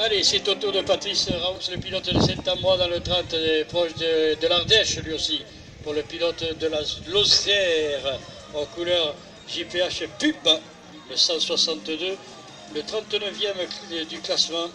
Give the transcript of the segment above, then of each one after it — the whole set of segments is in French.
Allez, c'est au tour de Patrice Raoux, le pilote de Saint-Ambrois dans le 30, proche de l'Ardèche lui aussi, pour le pilote de la Lozère, en couleur JPH Pub, le 162, le 39e du classement,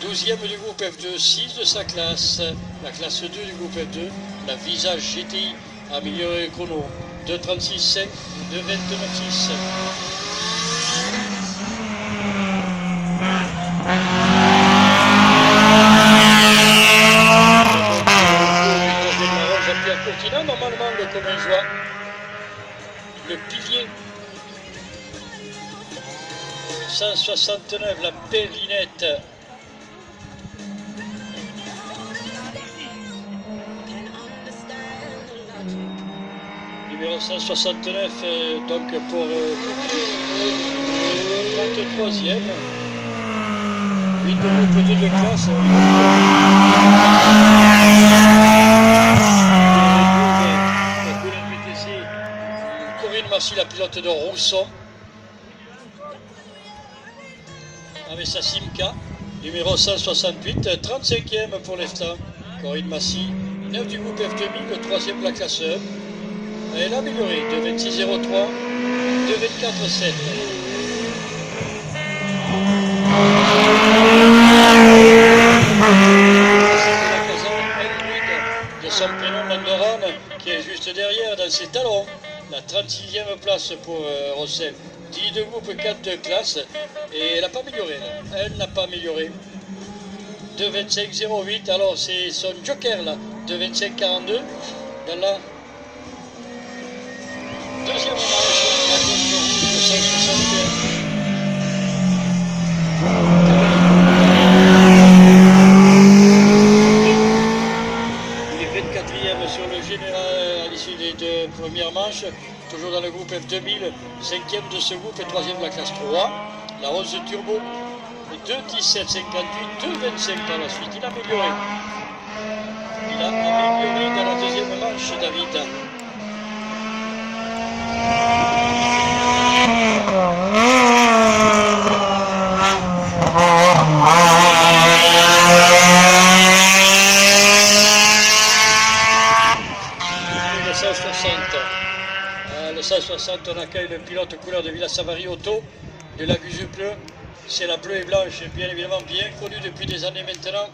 12e du groupe F2, 6 de sa classe, la classe 2 du groupe F2, la Visage GTI amélioré chrono, 2.36.5, 2.29.6. Normalement le Commingeois, le pilier 169, la Perlinette, numéro 169, donc pour 33e, 8 de groupe 2 de classe. Merci la pilote de Rousson avec sa Simca, numéro 168, 35e pour l'EFTA. Corinne Massy, 9 du groupe F2000, le 3e de la classe 1. Elle a amélioré de 26.03, de 24.7. De son prénom Mandoran, qui est juste derrière dans ses talons. La 36e place pour Rossel, 10 de groupe, 4 de classe, et elle n'a pas amélioré. Là. Elle n'a pas amélioré. 2.25.08, alors c'est son joker là, 2.25.42, dans la deuxième manche, la gauche de 5.61. Sur le général à l'issue des deux premières manches, toujours dans le groupe F2000, 5e de ce groupe et 3e de la classe 3, la Rose Turbo, 2.17.58, 2.25 par la suite, il a amélioré. Il a amélioré dans la deuxième manche, David. Le 160, on accueille le pilote couleur de Villa Savary Auto de la Guzuple. C'est la bleue et blanche, bien évidemment bien connue depuis des années maintenant.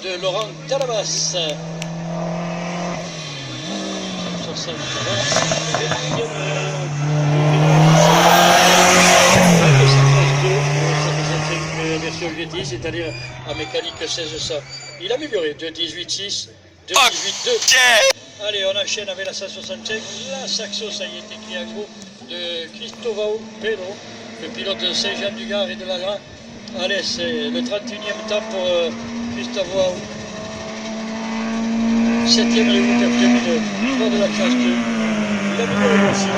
De Laurent Talabas. 160. Version GT, c'est-à-dire en mécanique 1600. Il a amélioré de 18.6, de 18.2. Allez, on enchaîne avec la 165. La Saxo, ça y est écrit en gros, de Cristovao Pedro, le pilote de Saint-Jean-du-Gard et de la Grand. Allez, c'est le 31e temps pour Cristovao. 7e du groupe F2000, 3 de la classe 2. Il a amélioré aussi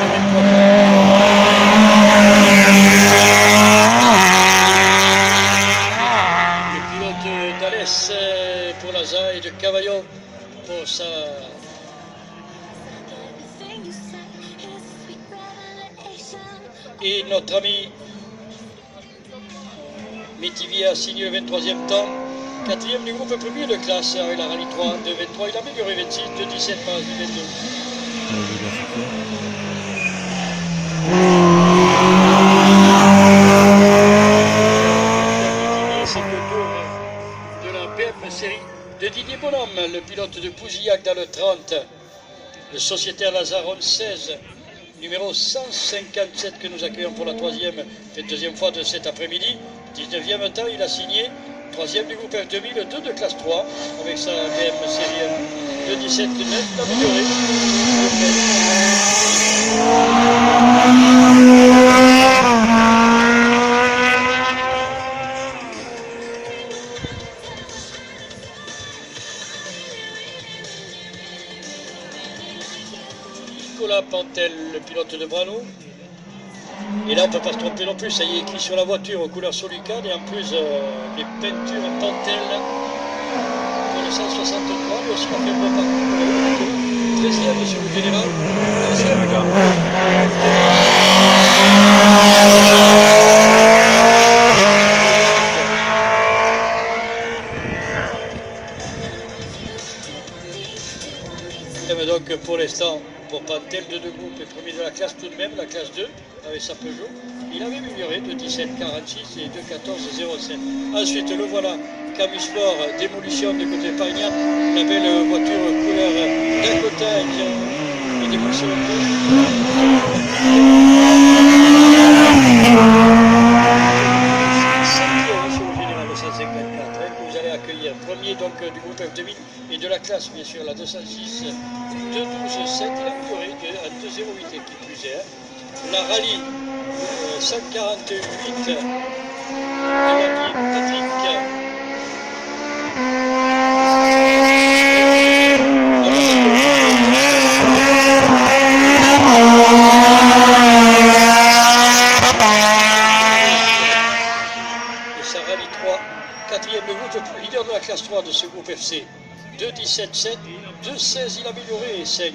pour Laza et de Cavallo pour sa et notre ami Métivier a signé le 23e temps, 4e du groupe premier de classe avec la Rallye 3 de 23, il a amélioré 26, de 17 par 22. Série de Didier Bonhomme, le pilote de Pouzillac dans le 30, le sociétaire Lazaron 16, numéro 157 que nous accueillons pour la 3e et 2e fois de cet après-midi. 19e temps, il a signé, 3e du groupe F2000, 2 de classe 3, avec sa BM série de 17 9 amélioré. Nicolas Pantel, le pilote de Brano. Et là, on ne peut pas se tromper non plus, ça y est écrit sur la voiture, couleur Solucan, et en plus, les peintures Pantel pour le 163, mais aussi on fait un bon parcours. 13e sur le général, 13e. l'instant pour Pantel de deux groupes et premier de la classe tout de même, la classe 2 avec sa Peugeot. Il avait amélioré de 17,46 et de 14,07. Ensuite le voilà, Camus Sport, démolition de côté Pagnac, la belle voiture couleur Dakota et démolition de vous allez accueillir premier donc du groupe F2000 et de la classe bien sûr la 206 212-7, il a amélioré à 2,08 et qui plus est. La rallye 148 de Patrick. Quatrième de groupe, leader de la classe 3 de ce groupe FC. 2,17,7, 2,16 il a amélioré, 5.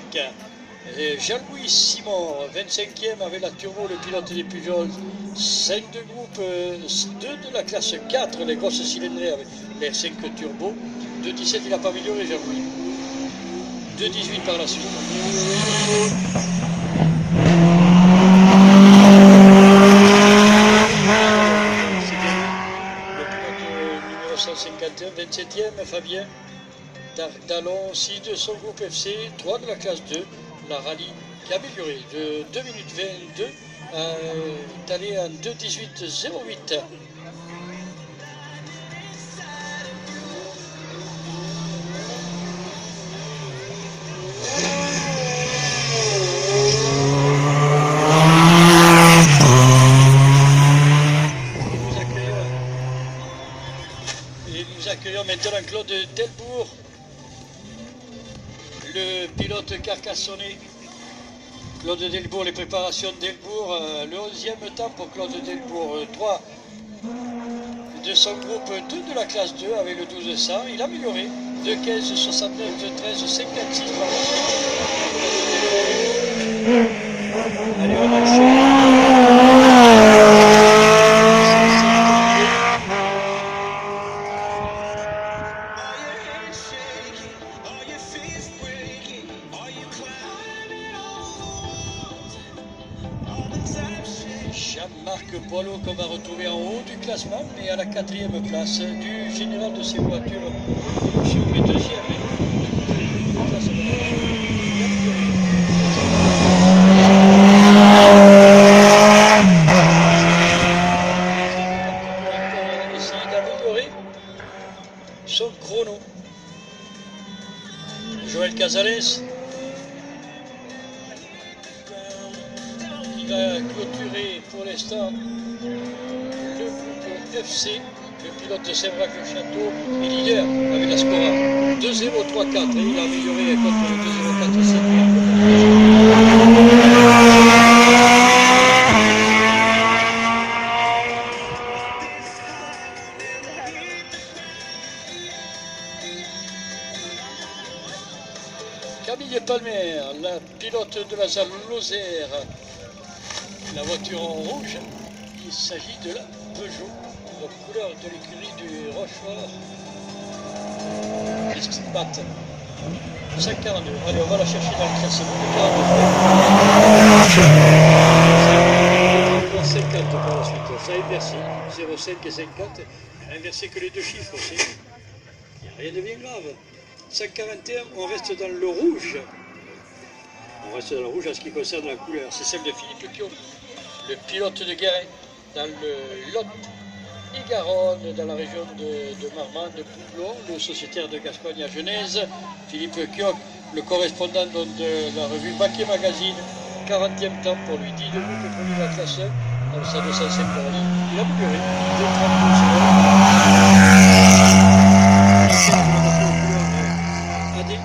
Jean-Louis Simon, 25e avec la turbo, le pilote des Peugeot. 5 de groupe, 2 de la classe 4, les grosses cylindrées avec les 5 turbo. 2,17 il n'a pas amélioré Jean-Louis. 2,18 par la suite. Le pilote numéro 151, 27e, Fabien Dallon, 6 de son groupe FC, 3 de la classe 2, la rallye qui a amélioré de 2 minutes 22 est allé en 2,18,08. Nous accueillons maintenant Claude Delbourg, le pilote carcassonné. Claude Delbourg, les préparations de Delbourg, le 11e temps pour Claude Delbourg, 3 de son groupe, 2 de la classe 2 avec le 1200, il a amélioré de 15, 69, 13, 56 par la suite. Allez, on Jean-Marc Boileau qu'on va retrouver en haut du classement, mais à la 4e place du général de ces voitures. Je vais deuxième. Essayer d'améliorer son chrono. Joël Casales qui va clôturer pour l'instant le groupe FC. Le pilote de Sévrac-le-Château est leader avec la Scora 2-0-3-4 et il a amélioré contre le 2-0-4-7. Camille Palmer, la pilote de la Lozère, la voiture en rouge, il s'agit de la Peugeot, la couleur de l'écurie du Rochefort, Bat 542. Allez, on va la chercher dans le classement de 42. 50 par la suite, ça a inversé, 0,5 et 50, inversé que les deux chiffres aussi, il n'y a rien de bien grave. 141, on reste dans le rouge. On reste dans le rouge en ce qui concerne la couleur. C'est celle de Philippe Pion, le pilote de Guérin, dans le Lot et Garonne, dans la région de Marmande, de Poublon, le sociétaire de Gascogne à Genèse. Philippe Kioc, le correspondant de la revue Baquet Magazine, 40e temps pour lui, 10 de groupe, premier de la classe 1, dans sa 205 rallye. Il a amélioré de 32 secondes.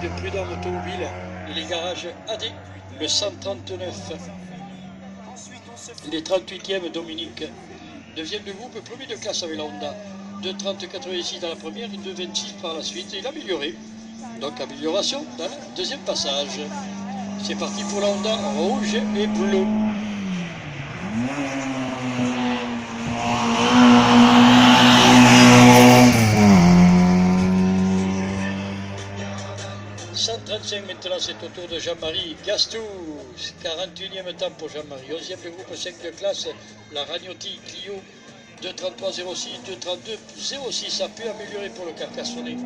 De Prud'homme Automobile et les garages AD, le 139. Il est 38e Dominique, 9e de groupe, premier de classe avec la Honda, 2,30,86 dans la première et 2,26 par la suite. Il a amélioré, donc amélioration dans le deuxième passage. C'est parti pour la Honda rouge et bleu. maintenant c'est au tour de Jean-Marie Gastou. 41e temps pour Jean-Marie. 11e du groupe 5 de classe, la Ragnotti Clio. 2.33.06, 2.32.06. Ça peut améliorer pour le Carcassonnais.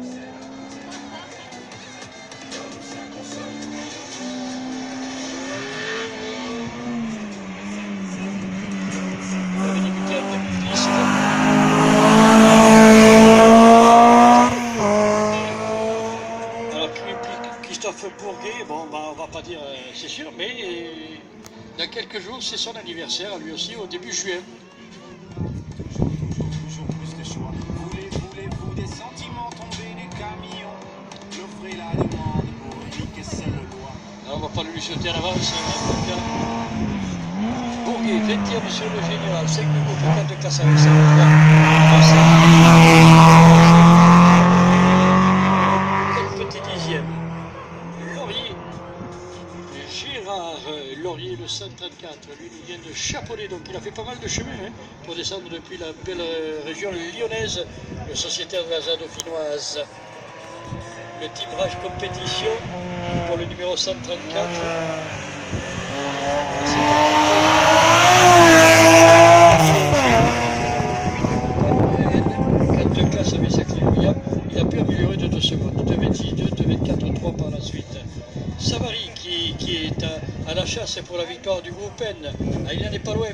Christophe Bourguet, bon, on va pas dire c'est sûr, mais dans quelques jours, c'est son anniversaire, lui aussi, au début juin. Toujours plus que choix. Voulez-vous des sentiments tombés du camion? J'offrais la demande pour cliquer seul le doigt. On va pas lui jeter à l'avance, en tout cas. Bourguet, 20e sur le général, 5 minutes pour 4 de classe avec ça. Quel petit dixième. Laurier, le 134, lui nous vient de Chaponnet, donc il a fait pas mal de chemin pour descendre depuis la belle région lyonnaise, le sociétaire de la ZAD dauphinoise. Le timbrage compétition pour le numéro 134. 4 de classe avec sa clé William, il a pu améliorer de 2 secondes, 2,26, 2,24, 3 par la suite. Savary qui est à la chasse pour la victoire du groupe N. Ah, il n'en est pas loin.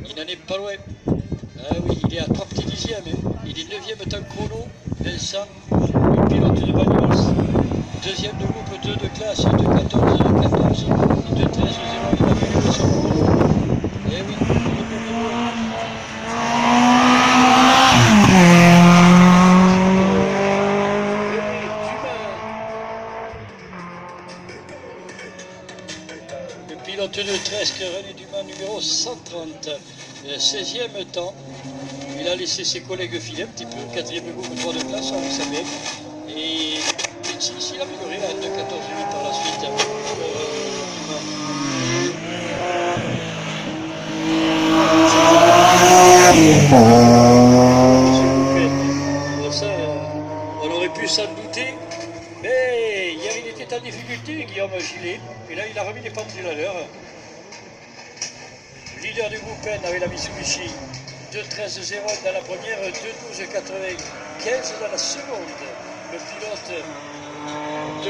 Il n'en est pas loin. Ah oui, il est à 3 petits dixièmes. Il est 9e temps chrono. Vincent, le pilote de Bagnols. 2e de groupe 2 de classe, 2,14, 2,14, 2,13, 0. Il a fait son chrono. Eh oui, pilote de Tresque, René Dumas, numéro 130, 16e temps. Il a laissé ses collègues filer un petit peu, 4e groupe 3 de classe, on le savait. Et s'il a amélioré à 2,14,8 par la suite. Bon, ça, on aurait pu s'en douter. Mais hier il était en difficulté, Guillaume Gillet, et là il a remis les pendules à l'heure. Leader du groupe N avec la Mitsubishi, 2.13.0 dans la première, 2.12.95 dans la seconde. Le pilote de